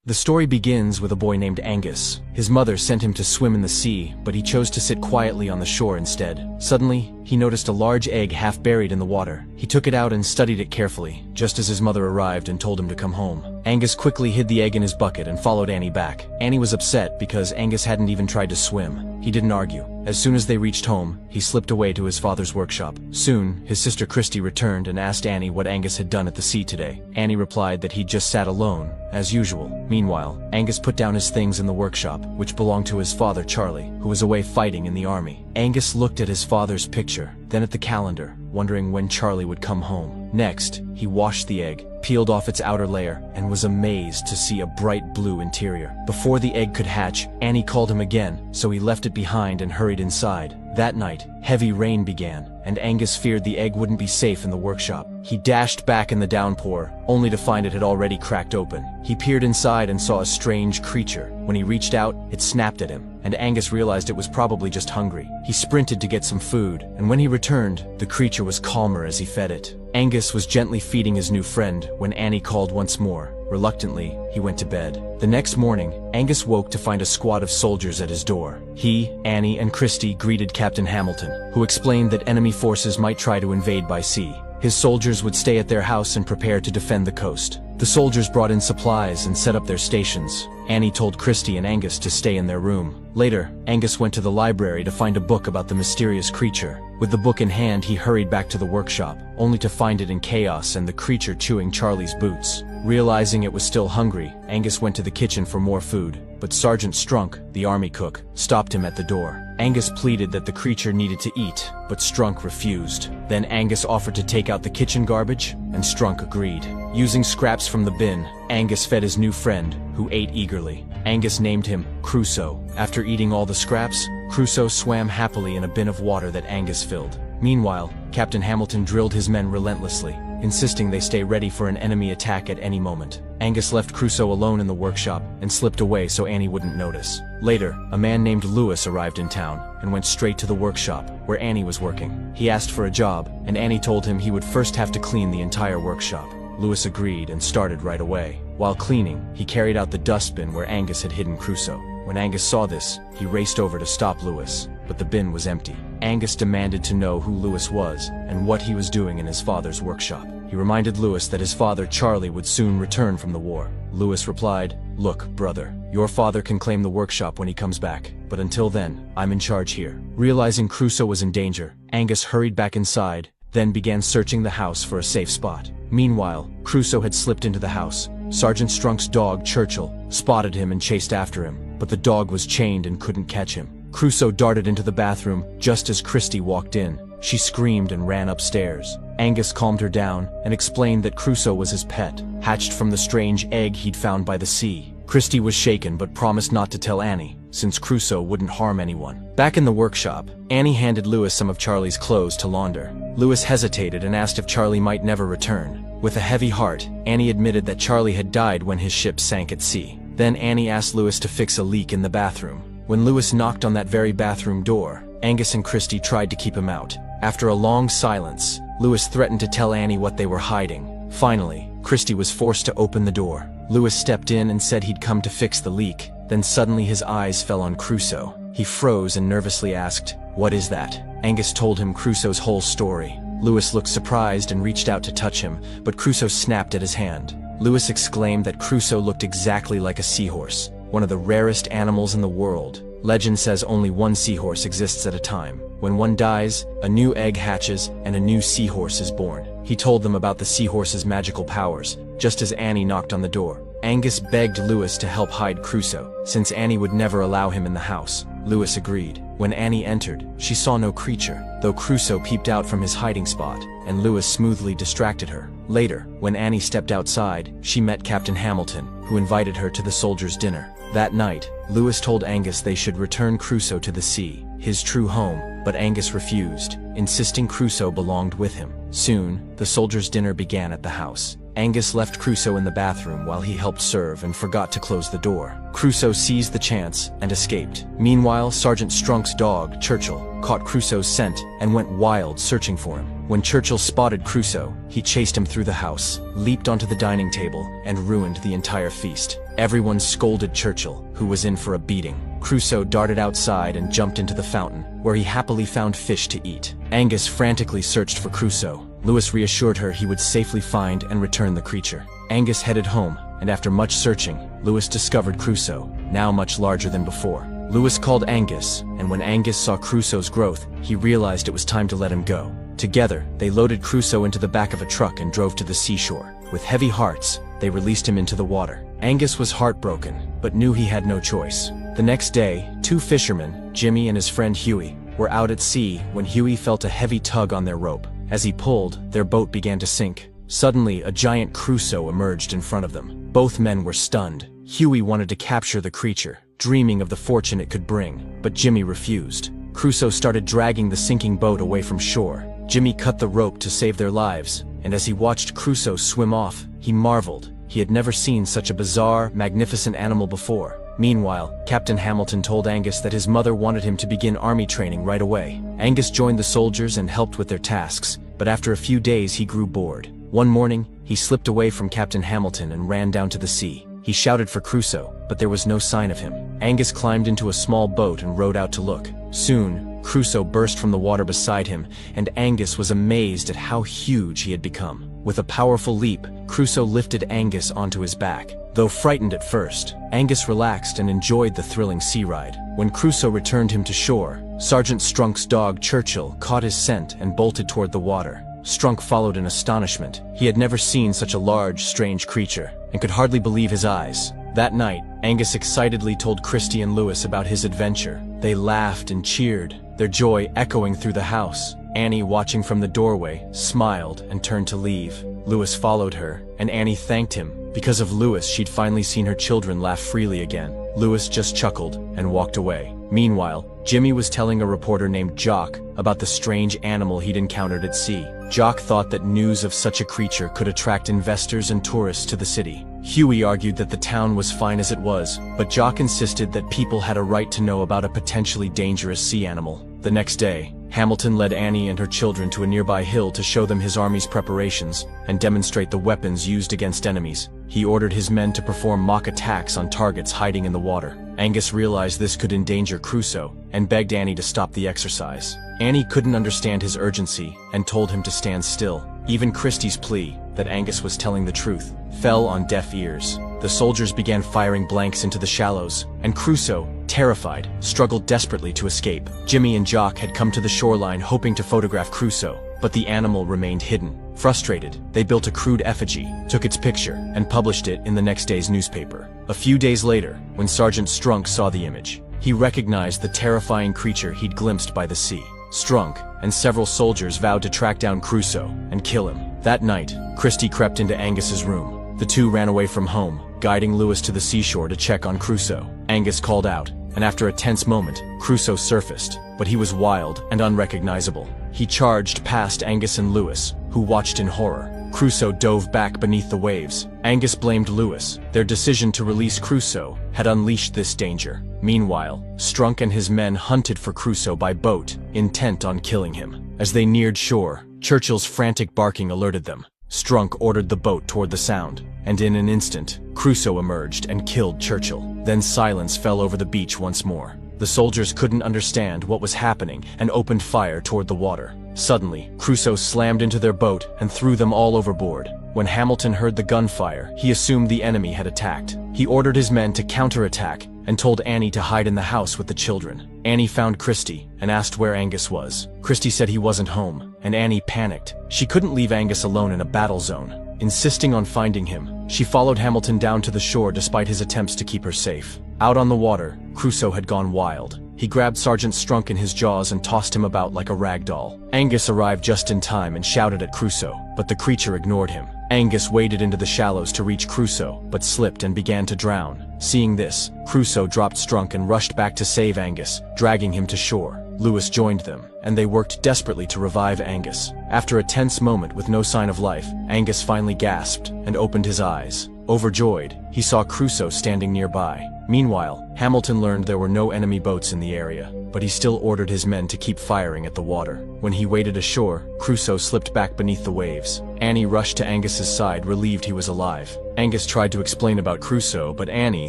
The story begins with a boy named Angus. His mother sent him to swim in the sea, but he chose to sit quietly on the shore instead. Suddenly, he noticed a large egg half buried in the water. He took it out and studied it carefully, just as his mother arrived and told him to come home. Angus quickly hid the egg in his bucket and followed Annie back. Annie was upset because Angus hadn't even tried to swim. He didn't argue. As soon as they reached home, he slipped away to his father's workshop. Soon, his sister Christy returned and asked Annie what Angus had done at the sea today. Annie replied that he'd just sat alone, as usual. Meanwhile, Angus put down his things in the workshop, which belonged to his father Charlie, who was away fighting in the army. Angus looked at his father's picture, then at the calendar, wondering when Charlie would come home. Next, he washed the egg, peeled off its outer layer, and was amazed to see a bright blue interior. Before the egg could hatch, Annie called him again, so he left it behind and hurried inside. That night, heavy rain began, and Angus feared the egg wouldn't be safe in the workshop. He dashed back in the downpour, only to find it had already cracked open. He peered inside and saw a strange creature. When he reached out, it snapped at him, and Angus realized it was probably just hungry. He sprinted to get some food, and when he returned, the creature was calmer as he fed it. Angus was gently feeding his new friend when Annie called once more. Reluctantly, he went to bed. The next morning, Angus woke to find a squad of soldiers at his door. He, Annie, and Christy greeted Captain Hamilton, who explained that enemy forces might try to invade by sea. His soldiers would stay at their house and prepare to defend the coast. The soldiers brought in supplies and set up their stations. Annie told Christy and Angus to stay in their room. Later, Angus went to the library to find a book about the mysterious creature. With the book in hand, he hurried back to the workshop, only to find it in chaos and the creature chewing Charlie's boots. Realizing it was still hungry, Angus went to the kitchen for more food, but Sergeant Strunk, the army cook, stopped him at the door. Angus pleaded that the creature needed to eat, but Strunk refused. Then Angus offered to take out the kitchen garbage, and Strunk agreed. Using scraps from the bin, Angus fed his new friend, who ate eagerly. Angus named him Crusoe. After eating all the scraps, Crusoe swam happily in a bin of water that Angus filled. Meanwhile, Captain Hamilton drilled his men relentlessly, insisting they stay ready for an enemy attack at any moment. Angus left Crusoe alone in the workshop and slipped away so Annie wouldn't notice. Later, a man named Lewis arrived in town and went straight to the workshop where Annie was working. He asked for a job, and Annie told him he would first have to clean the entire workshop. Lewis agreed and started right away. While cleaning, he carried out the dustbin where Angus had hidden Crusoe. When Angus saw this, he raced over to stop Lewis, but the bin was empty. Angus demanded to know who Lewis was and what he was doing in his father's workshop. He reminded Lewis that his father Charlie would soon return from the war. Lewis replied, "Look, brother, your father can claim the workshop when he comes back, but until then, I'm in charge here." Realizing Crusoe was in danger, Angus hurried back inside, then began searching the house for a safe spot. Meanwhile, Crusoe had slipped into the house. Sergeant Strunk's dog, Churchill, spotted him and chased after him, but the dog was chained and couldn't catch him. Crusoe darted into the bathroom just as Christy walked in. She screamed and ran upstairs. Angus calmed her down and explained that Crusoe was his pet, hatched from the strange egg he'd found by the sea. Christy was shaken but promised not to tell Annie, since Crusoe wouldn't harm anyone. Back in the workshop, Annie handed Lewis some of Charlie's clothes to launder. Lewis hesitated and asked if Charlie might never return. With a heavy heart, Annie admitted that Charlie had died when his ship sank at sea. Then Annie asked Lewis to fix a leak in the bathroom. When Lewis knocked on that very bathroom door, Angus and Christy tried to keep him out. After a long silence, Lewis threatened to tell Annie what they were hiding. Finally, Christy was forced to open the door. Lewis stepped in and said he'd come to fix the leak. Then suddenly his eyes fell on Crusoe. He froze and nervously asked, "What is that?" Angus told him Crusoe's whole story. Lewis looked surprised and reached out to touch him, but Crusoe snapped at his hand. Lewis exclaimed that Crusoe looked exactly like a seahorse, one of the rarest animals in the world. Legend says only one seahorse exists at a time. When one dies, a new egg hatches and a new seahorse is born. He told them about the seahorse's magical powers, just as Annie knocked on the door. Angus begged Lewis to help hide Crusoe, since Annie would never allow him in the house. Lewis agreed. When Annie entered, she saw no creature, though Crusoe peeped out from his hiding spot, and Lewis smoothly distracted her. Later, when Annie stepped outside, she met Captain Hamilton, who invited her to the soldiers' dinner. That night, Lewis told Angus they should return Crusoe to the sea, his true home, but Angus refused, insisting Crusoe belonged with him. Soon, the soldiers' dinner began at the house. Angus left Crusoe in the bathroom while he helped serve and forgot to close the door. Crusoe seized the chance and escaped. Meanwhile, Sergeant Strunk's dog, Churchill, caught Crusoe's scent and went wild searching for him. When Churchill spotted Crusoe, he chased him through the house, leaped onto the dining table, and ruined the entire feast. Everyone scolded Churchill, who was in for a beating. Crusoe darted outside and jumped into the fountain, where he happily found fish to eat. Angus frantically searched for Crusoe. Lewis reassured her he would safely find and return the creature. Angus headed home, and after much searching, Lewis discovered Crusoe, now much larger than before. Lewis called Angus, and when Angus saw Crusoe's growth, he realized it was time to let him go. Together, they loaded Crusoe into the back of a truck and drove to the seashore. With heavy hearts, they released him into the water. Angus was heartbroken, but knew he had no choice. The next day, two fishermen, Jimmy and his friend Huey, were out at sea when Huey felt a heavy tug on their rope. As he pulled, their boat began to sink. Suddenly, a giant Crusoe emerged in front of them. Both men were stunned. Huey wanted to capture the creature, dreaming of the fortune it could bring, but Jimmy refused. Crusoe started dragging the sinking boat away from shore. Jimmy cut the rope to save their lives, and as he watched Crusoe swim off, he marveled. He had never seen such a bizarre, magnificent animal before. Meanwhile, Captain Hamilton told Angus that his mother wanted him to begin army training right away. Angus joined the soldiers and helped with their tasks, but after a few days he grew bored. One morning, he slipped away from Captain Hamilton and ran down to the sea. He shouted for Crusoe, but there was no sign of him. Angus climbed into a small boat and rowed out to look. Soon, Crusoe burst from the water beside him, and Angus was amazed at how huge he had become. With a powerful leap, Crusoe lifted Angus onto his back. Though frightened at first, Angus relaxed and enjoyed the thrilling sea ride. When Crusoe returned him to shore, Sergeant Strunk's dog Churchill caught his scent and bolted toward the water. Strunk followed in astonishment. He had never seen such a large, strange creature, and could hardly believe his eyes. That night, Angus excitedly told Christie and Lewis about his adventure. They laughed and cheered, their joy echoing through the house. Annie, watching from the doorway, smiled and turned to leave. Lewis followed her, and Annie thanked him. Because of Lewis, she'd finally seen her children laugh freely again. Lewis just chuckled and walked away. Meanwhile, Jimmy was telling a reporter named Jock about the strange animal he'd encountered at sea. Jock thought that news of such a creature could attract investors and tourists to the city. Huey argued that the town was fine as it was, but Jock insisted that people had a right to know about a potentially dangerous sea animal. The next day, Hamilton led Annie and her children to a nearby hill to show them his army's preparations and demonstrate the weapons used against enemies. He ordered his men to perform mock attacks on targets hiding in the water. Angus realized this could endanger Crusoe and begged Annie to stop the exercise. Annie couldn't understand his urgency and told him to stand still. Even Christie's plea, that Angus was telling the truth, fell on deaf ears. The soldiers began firing blanks into the shallows, and Crusoe, terrified, struggled desperately to escape. Jimmy and Jock had come to the shoreline hoping to photograph Crusoe, but the animal remained hidden. Frustrated, they built a crude effigy, took its picture, and published it in the next day's newspaper. A few days later, when Sergeant Strunk saw the image, he recognized the terrifying creature he'd glimpsed by the sea. Strunk and several soldiers vowed to track down Crusoe and kill him. That night, Christie crept into Angus's room. The two ran away from home, guiding Lewis to the seashore to check on Crusoe. Angus called out, and after a tense moment, Crusoe surfaced, but he was wild and unrecognizable. He charged past Angus and Lewis, who watched in horror. Crusoe dove back beneath the waves. Angus blamed Lewis. Their decision to release Crusoe had unleashed this danger. Meanwhile, Strunk and his men hunted for Crusoe by boat, intent on killing him. As they neared shore, Churchill's frantic barking alerted them. Strunk ordered the boat toward the sound, and in an instant, Crusoe emerged and killed Churchill. Then silence fell over the beach once more. The soldiers couldn't understand what was happening and opened fire toward the water. Suddenly, Crusoe slammed into their boat and threw them all overboard. When Hamilton heard the gunfire, he assumed the enemy had attacked. He ordered his men to counterattack and told Annie to hide in the house with the children. Annie found Christie and asked where Angus was. Christie said he wasn't home, and Annie panicked. She couldn't leave Angus alone in a battle zone. Insisting on finding him, she followed Hamilton down to the shore despite his attempts to keep her safe. Out on the water, Crusoe had gone wild. He grabbed Sergeant Strunk in his jaws and tossed him about like a rag doll. Angus arrived just in time and shouted at Crusoe, but the creature ignored him. Angus waded into the shallows to reach Crusoe, but slipped and began to drown. Seeing this, Crusoe dropped Strunk and rushed back to save Angus, dragging him to shore. Lewis joined them, and they worked desperately to revive Angus. After a tense moment with no sign of life, Angus finally gasped and opened his eyes. Overjoyed, he saw Crusoe standing nearby. Meanwhile, Hamilton learned there were no enemy boats in the area, but he still ordered his men to keep firing at the water. When he waded ashore, Crusoe slipped back beneath the waves. Annie rushed to Angus's side, relieved he was alive. Angus tried to explain about Crusoe, but Annie,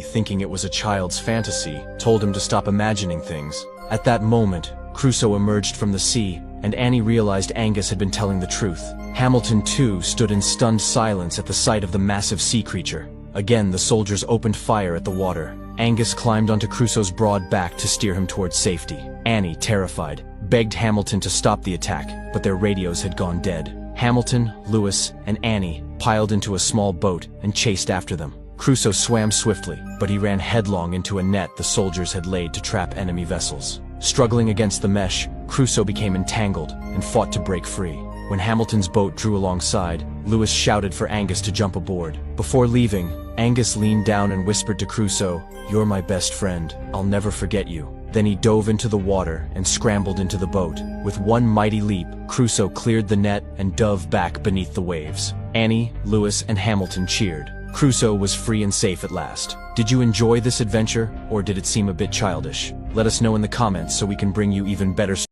thinking it was a child's fantasy, told him to stop imagining things. At that moment, Crusoe emerged from the sea, and Annie realized Angus had been telling the truth. Hamilton, too, stood in stunned silence at the sight of the massive sea creature. Again, the soldiers opened fire at the water. Angus climbed onto Crusoe's broad back to steer him towards safety. Annie, terrified, begged Hamilton to stop the attack, but their radios had gone dead. Hamilton, Lewis, and Annie piled into a small boat and chased after them. Crusoe swam swiftly, but he ran headlong into a net the soldiers had laid to trap enemy vessels. Struggling against the mesh, Crusoe became entangled and fought to break free. When Hamilton's boat drew alongside, Lewis shouted for Angus to jump aboard. Before leaving, Angus leaned down and whispered to Crusoe, "You're my best friend. I'll never forget you." Then he dove into the water and scrambled into the boat. With one mighty leap, Crusoe cleared the net and dove back beneath the waves. Annie, Lewis, and Hamilton cheered. Crusoe was free and safe at last. Did you enjoy this adventure, or did it seem a bit childish? Let us know in the comments so we can bring you even better stories.